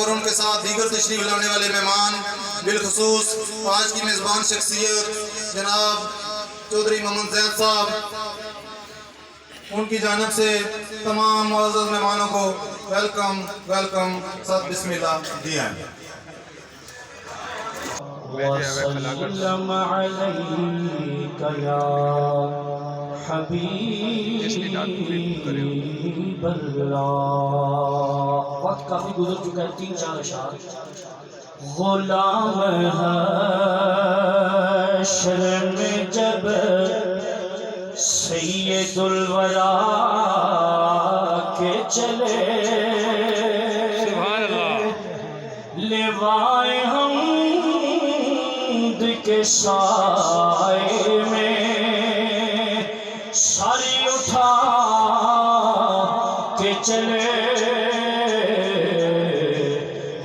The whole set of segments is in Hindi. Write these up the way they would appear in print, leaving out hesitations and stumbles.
और उनके साथ दीगर तशरीफ लाने वाले मेहमान, बिलखसूस आज की मेज़बान शख्सियत जनाब चौधरी मोहम्मद ज़ैद साहब, उनकी जानिब से तमाम मुअज़्ज़ज़ मेहमानों को वेलकम वेलकम सद बिस्मिल्लाह दिया है। वसल्लम अलैका या हबीबल्लाह। वक्त काफी गुजर चुका है, 3-4 अशार। गुलाम हश्र में जब सैयदुल वरा के चले, लेवाए हमद के साए में सारी उठा के चले,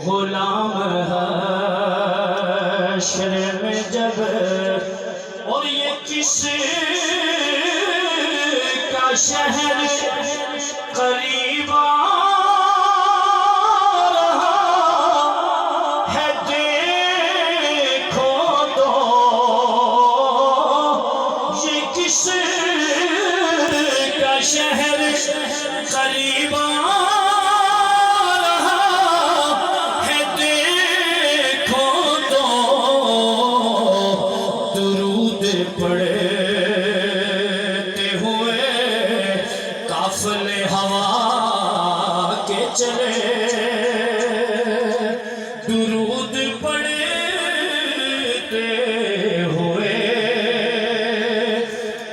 गुलाम हश्र में जब। और ये किस का शहर करीब आ रहा है, देखो तो ये किस का शहर करीब आ रहा है, देखो तो दुरूद पढ़ते हुए काफिले हवा के चले, दुरूद पढ़ते हुए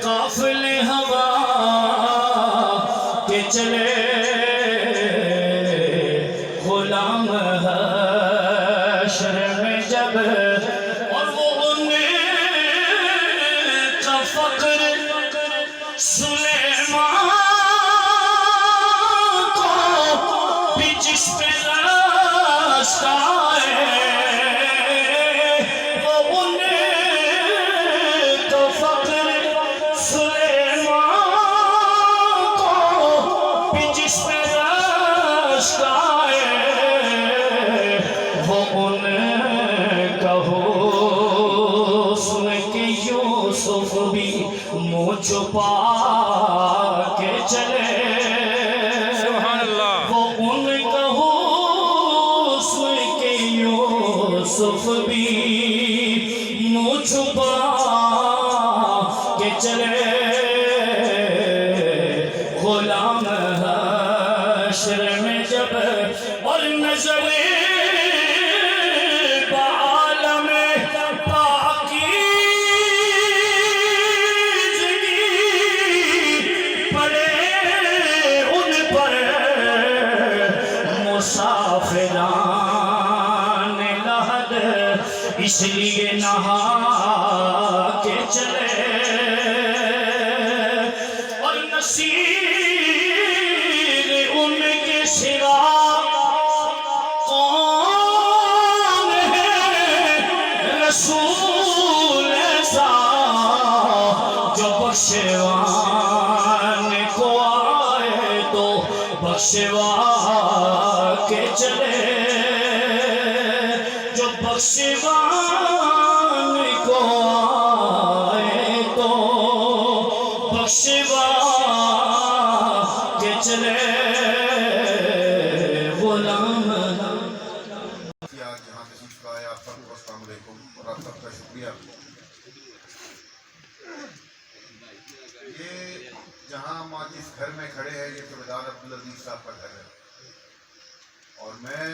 काफिले हवा के चले, गुलाम हश्र में जब। और वो उनका फक्र सुलेमान को भी जिस पे रास्ता है, वो उनका फक्र सुलेमान को भी जिस पे रास्ता है, वो उनका हुस्न के यूसुफ भी मुँह छुपा के चले, वो उनका हुस्न के यूसुफ भी मुँह छुपा के चले, गुलाम हश्र में जब। और नजरे मुसाफिरान लहद इसलिए नहा के चले, और नसीर उनके सिवा कौन है, रसूल ऐसा जो बख्शवान को आए तो बख्शवा के चले, जो बख्शवान को आए तो बख्शवा के चले, गुलाम। जहाँ तशरीफ लाए आप सबको अस्सलाम वालेकुम और आप सबका शुक्रिया। ये जहाँ हम आज इस घर में खड़े हैं, ये सूबेदार अब्दुल अजीज साहब का घर है। और मैं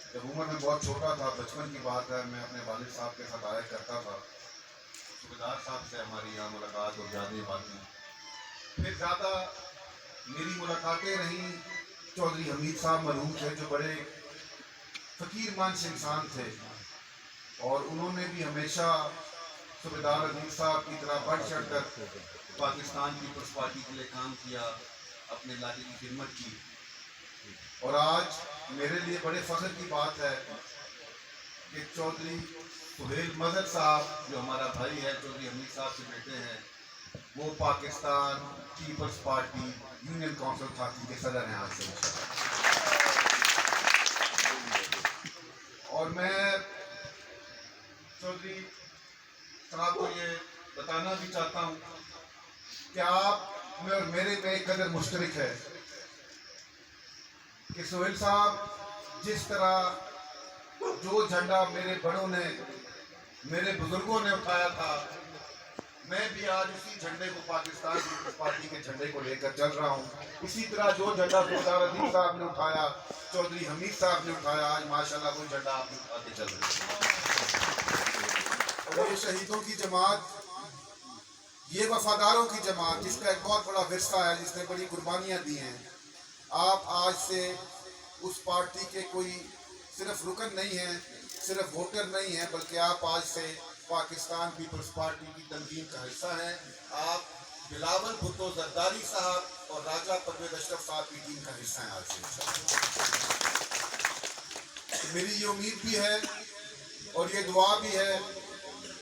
जब उम्र में बहुत छोटा था, बचपन की बात है, मैं अपने वालिद साहब के साथ आया करता था। सूबेदार साहब से हमारी यहाँ मुलाकात और ज़्यादा बातें, फिर ज़्यादा मेरी मुलाकातें रहीं। चौधरी हमीद साहब मरहूम थे, जो बड़े फ़कीर मानस इंसान थे, और उन्होंने भी हमेशा सूबेदार अजीज साहब की तरह बढ़ चढ़ कर पाकिस्तान पीपल्स पार्टी के लिए काम किया, अपने इलाके की खिदमत की। और आज मेरे लिए बड़े फ़ख्र की बात है कि चौधरी सुहेल मजहर साहब, जो हमारा भाई है, चौधरी हमीद साहब से बेटे हैं, वो Pakistan Peoples Party union council खाती के सदर हैं आज से। और मैं चौधरी साहब को ये बताना भी चाहता हूँ कि आप में और मेरे में एक कदर मुश्तरक है कि सोहेल साहब जिस तरह जो झंडा मेरे बड़ों ने, मेरे बुजुर्गों ने उठाया था, मैं भी आज उसी झंडे को, पाकिस्तान पीपल्स पार्टी के झंडे को लेकर चल रहा हूँ। इसी तरह जो झंडा सरदार अजीम साहब ने उठाया, चौधरी हमीद साहब ने उठाया, आज माशाल्लाह वो झंडा आप उठाते चल रहे हैं। और ये शहीदों की जमात, ये वफादारों की जमात, जिसका एक बहुत बड़ा विरसा है, जिसने बड़ी कुर्बानियाँ दी हैं, आप आज से उस पार्टी के कोई सिर्फ रुकन नहीं हैं, सिर्फ वोटर नहीं हैं, बल्कि आप आज से पाकिस्तान पीपल्स पार्टी की तंजीम का हिस्सा हैं। आप बिलावल भुट्टो जरदारी साहब और राजा परवेज अशरफ साहब की टीम का हिस्सा हैं आज से। तो मेरी ये उम्मीद भी है और ये दुआ भी है